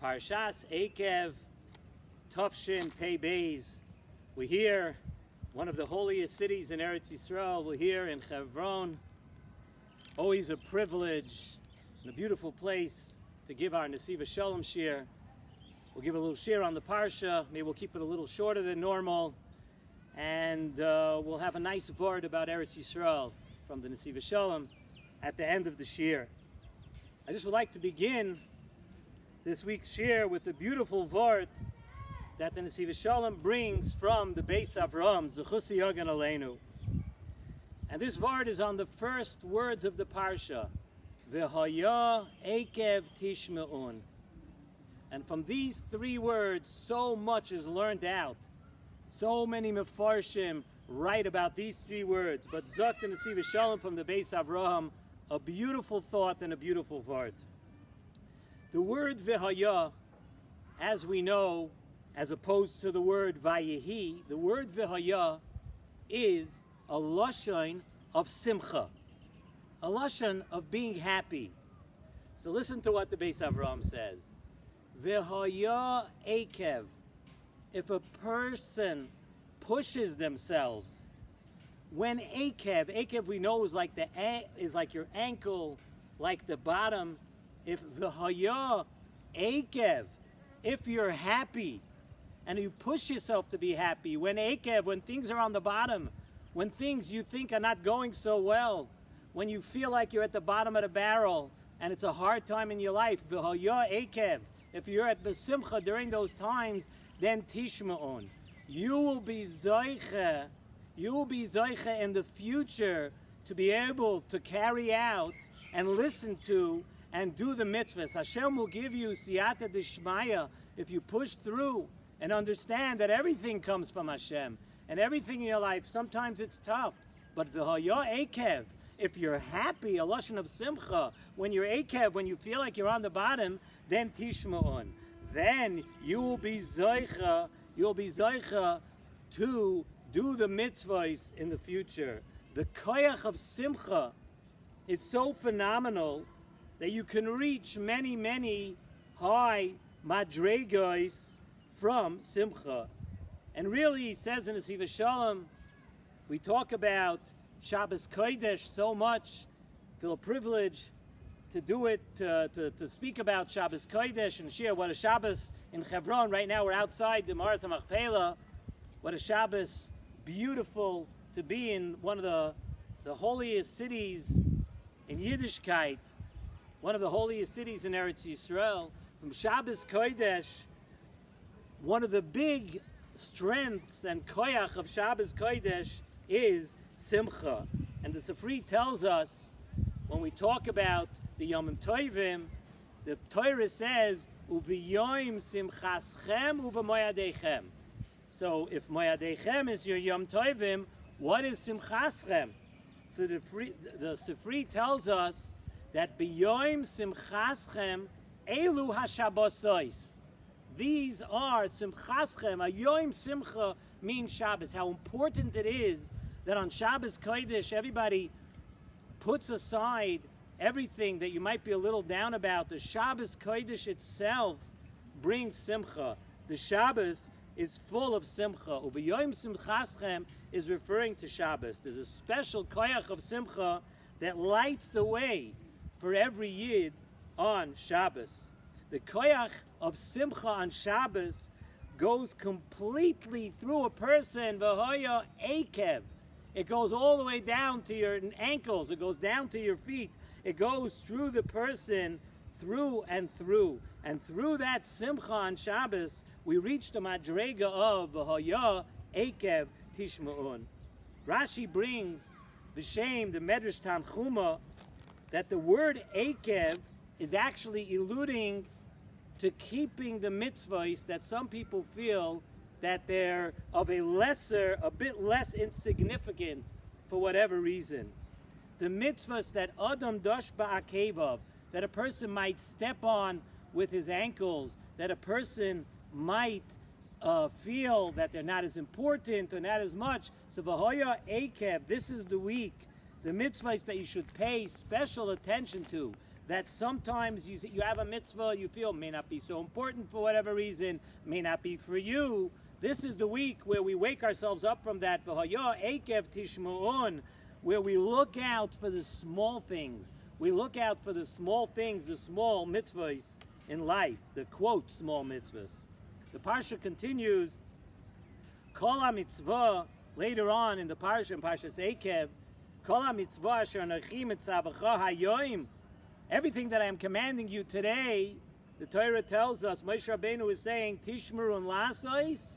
Parshas Ekev, Tufshin Pei Beis. We're here, one of the holiest cities in Eretz Yisrael. We're here in Chevron. Always a privilege and a beautiful place to give our Nesivos Shalom shir. We'll give a little shir on the Parsha. Maybe we'll keep it a little shorter than normal. And we'll have a nice word about Eretz Yisrael from the Nesivos Shalom at the end of the shir. I just would like to begin this week's shir with a beautiful vort that the Nesivos Shalom brings from the Beis Avraham, Zechusi Yogan Aleinu. And this vort is on the first words of the Parsha, V'haya Ekev Tishme'un. And from these three words, so much is learned out. So many Mefarshim write about these three words. But Zok the Nesivos Shalom from the Beis Avraham, a beautiful thought and a beautiful vort. The word V'haya, as we know, as opposed to the word Vayehi, the word V'haya is a lashon of simcha, a lashon of being happy. So listen to what the Beis Avraham says. V'haya Ekev. If a person pushes themselves, when Ekev we know is like your ankle, like the bottom. If V'haya Ekev, if you're happy and you push yourself to be happy, when things are on the bottom, when things you think are not going so well, when you feel like you're at the bottom of the barrel and it's a hard time in your life, V'haya Ekev, if you're at Besimcha during those times, then Tishma'on. You will be Zoiche in the future to be able to carry out and listen to and do the mitzvahs. Hashem will give you siyata d'shmaya if you push through and understand that everything comes from Hashem. And everything in your life, sometimes it's tough. But v'haya Ekev, if you're happy, a lashon of simcha, when you're Ekev, when you feel like you're on the bottom, then tishma'on. Then you will be zoicha to do the mitzvahs in the future. The koyach of simcha is so phenomenal that you can reach many, many high madregos from simcha. And really, he says in Nesivos Shalom, we talk about Shabbos Kodesh so much. Feel a privilege to do it, to speak about Shabbos Kodesh and share what a Shabbos in Chevron. Right now we're outside the Maras HaMachpelah. What a Shabbos, beautiful to be in one of the holiest cities in Yiddishkeit, one of the holiest cities in Eretz Yisrael. From Shabbos Kodesh, one of the big strengths and koyach of Shabbos Kodesh is simcha. And the Sifri tells us, when we talk about the Yomim Tovim, the Torah says, Uviyoim simchaschem uvemoyadechem. So if moyadechem is your Yom Tovim, what is simchaschem? So the Sifri tells us that biyoim simchaschem elu hashabbosos. These are simchaschem. A yoim simcha means Shabbos. How important it is that on Shabbos Kodesh everybody puts aside everything that you might be a little down about. The Shabbos Kodesh itself brings simcha. The Shabbos is full of simcha. Ubiyoim simchaschem is referring to Shabbos. There's a special koyach of simcha that lights the way for every Yid on Shabbos. The koyach of simcha on Shabbos goes completely through a person, v'haya Ekev. It goes all the way down to your ankles. It goes down to your feet. It goes through the person, through and through. And through that simcha on Shabbos, we reach the madrega of v'haya Ekev Tishma'un. Rashi brings b'shem the Medrash Tanchuma that the word Ekev is actually alluding to keeping the mitzvahs that some people feel that they're of a bit less insignificant for whatever reason. The mitzvahs that Adam dosh ba'akevav, that a person might step on with his ankles, that a person might feel that they're not as important or not as much. So v'haya Ekev, this is the week, the mitzvahs that you should pay special attention to. that sometimes you have a mitzvah you feel may not be so important for whatever reason, may not be for you. This is the week where we wake ourselves up from that, Ekev Tishma'on, where we look out for the small things. We look out for the small things, the small mitzvahs in life, the quote, small mitzvahs. The parsha continues, Kol HaMitzvah, later on in the parsha, in Parshas Ekev, Kol HaMitzvah asher anochi mitzavacha hayoim, everything that I am commanding you today, the Torah tells us, Moshe Rabbeinu is saying, Tishmerun lasois,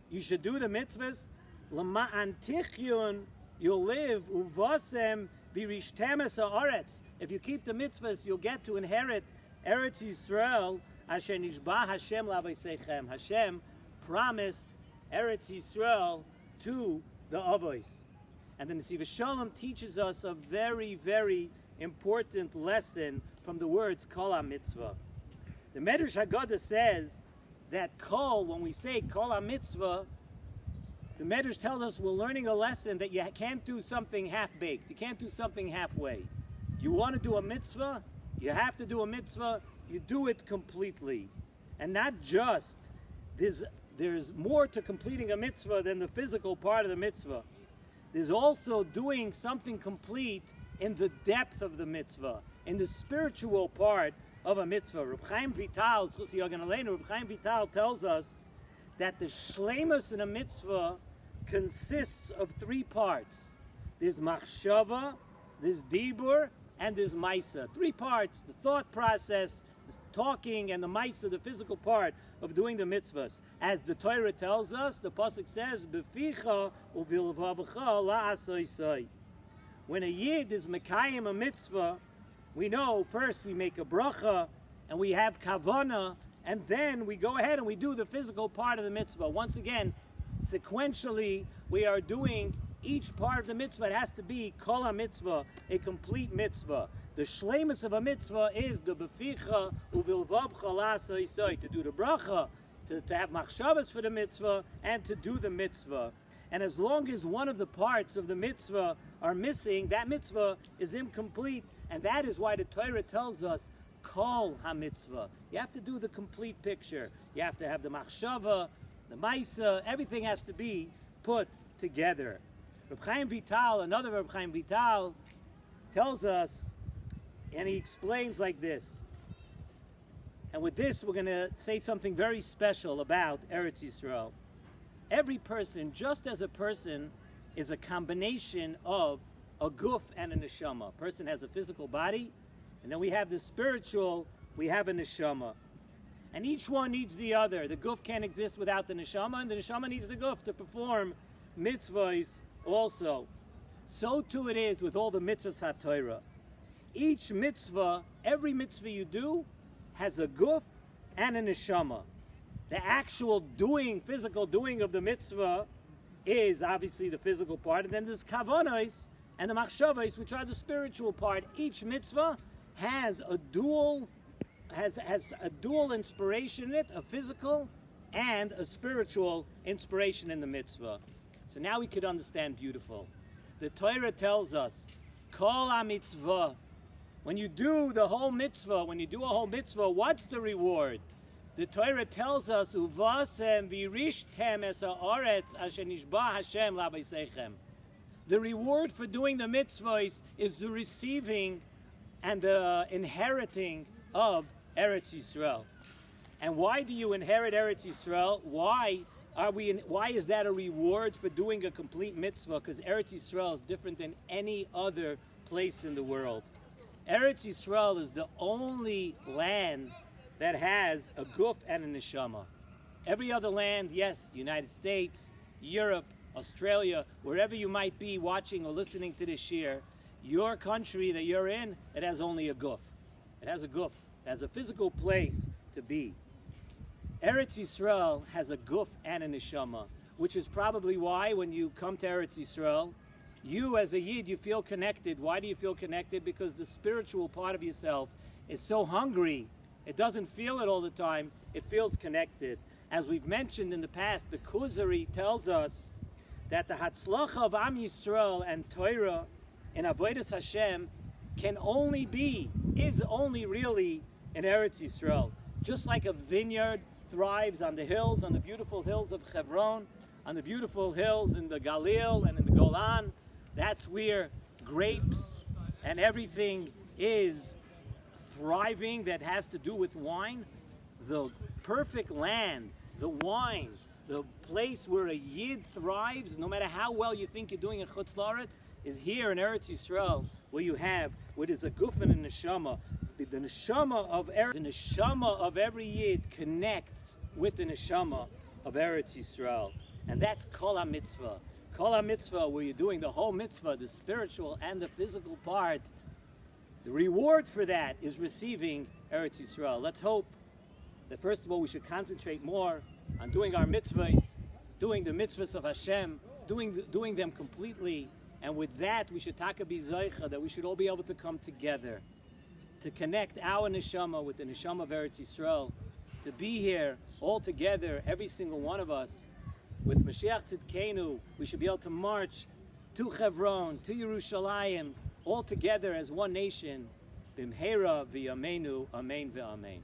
you should do the mitzvahs, L'ma'an tichyun, you'll live, uvasem birishtem ha'aretz. If you keep the mitzvahs, you'll get to inherit Eretz Yisrael, asher nishba Hashem l'avoseichem. Hashem promised Eretz Yisrael to the Avos. And the Nesivos Shalom teaches us a very, very important lesson from the words Kol HaMitzvah. The Medrash Haggadah says that Kol, when we say Kol HaMitzvah, the Medrash tells us we're learning a lesson that you can't do something half-baked. You can't do something halfway. You want to do a mitzvah, you have to do a mitzvah, you do it completely. And not just, there's more to completing a mitzvah than the physical part of the mitzvah. There's also doing something complete in the depth of the mitzvah, in the spiritual part of a mitzvah. Reb Chaim Vital, Reb Chaim Vital tells us that the shleimus in a mitzvah consists of three parts. There's machshava, there's dibur, and there's maisa. Three parts: the thought process, the talking, and the maisa, the physical part of doing the mitzvahs. As the Torah tells us, the pasuk says, "Beficha uvilvavecha la'asoisai." When a yid is mekayim a mitzvah, we know first we make a bracha and we have kavana, and then we go ahead and we do the physical part of the mitzvah. Once again, sequentially, we are doing each part of the mitzvah. It has to be kol ha-mitzvah, a complete mitzvah. The shleimus of a mitzvah is the beficha uvilvavcha la'asoisai, to do the bracha, to have machshavas for the mitzvah, and to do the mitzvah. And as long as one of the parts of the mitzvah are missing, that mitzvah is incomplete. And that is why the Torah tells us, Kol ha-mitzvah. You have to do the complete picture. You have to have the machshava, the maisa, everything has to be put together. Reb Chaim Vital, another Reb Chaim Vital, tells us, and he explains like this. And with this, we're going to say something very special about Eretz Yisrael. Every person, just as a person, is a combination of a guf and a neshama. A person has a physical body, and then we have the spiritual, we have a neshama. And each one needs the other. The guf can't exist without the neshama, and the neshama needs the guf to perform mitzvahs also. So too it is with all the mitzvahs ha-Torah. Each mitzvah, every mitzvah you do, has a guf and a neshama. The actual doing, physical doing of the mitzvah is obviously the physical part, and then there's kavanos and the machshavos, which are the spiritual part. Each mitzvah has a dual inspiration in it, a physical and a spiritual inspiration in the mitzvah. So now we could understand beautiful. The Torah tells us, Kol ha-mitzvah. When you do the whole mitzvah, when you do a whole mitzvah, what's the reward? The Torah tells us, Uvasem virishtem es ha'aretz asher nishba Hashem l'avoseichem. The reward for doing the mitzvahs is the receiving and the inheriting of Eretz Yisrael. And why do you inherit Eretz Yisrael? Why is that a reward for doing a complete mitzvah? Because Eretz Yisrael is different than any other place in the world. Eretz Yisrael is the only land that has a guf and a neshama. Every other land, yes, the United States, Europe, Australia, wherever you might be watching or listening to this shir, your country that you're in, it has only a guf. It has a guf. It has a physical place to be. Eretz Yisrael has a guf and a neshama, which is probably why when you come to Eretz Yisrael, you as a yid, you feel connected. Why do you feel connected? Because the spiritual part of yourself is so hungry. It doesn't feel it all the time. It feels connected. As we've mentioned in the past, the Kuzari tells us that the Hatzlacha of Am Yisrael and Torah in Avodas Hashem is only really in Eretz Yisrael. Just like a vineyard thrives on the hills, on the beautiful hills of Chevron, on the beautiful hills in the Galil and in the Golan, that's where grapes and everything is thriving that has to do with wine. The perfect land, the wine, the place where a Yid thrives, no matter how well you think you're doing in Chutz La'aretz, is here in Eretz Yisrael, where you have what is a guf and a neshama. The neshama of every Yid connects with the neshama of Eretz Yisrael, and that's Kol HaMitzvah. Kol HaMitzvah, where you're doing the whole mitzvah, the spiritual and the physical part. The reward for that is receiving Eretz Yisrael. Let's hope that first of all we should concentrate more on doing our mitzvahs, doing the mitzvahs of Hashem, doing them completely, and with that we should taka bi zoicha, that we should all be able to come together, to connect our neshama with the neshama of Eretz Yisrael, to be here all together, every single one of us. With Mashiach Tzidkenu, we should be able to march to Chevron, to Yerushalayim, all together as one nation. Bimheira v'yameinu, amen v'amen.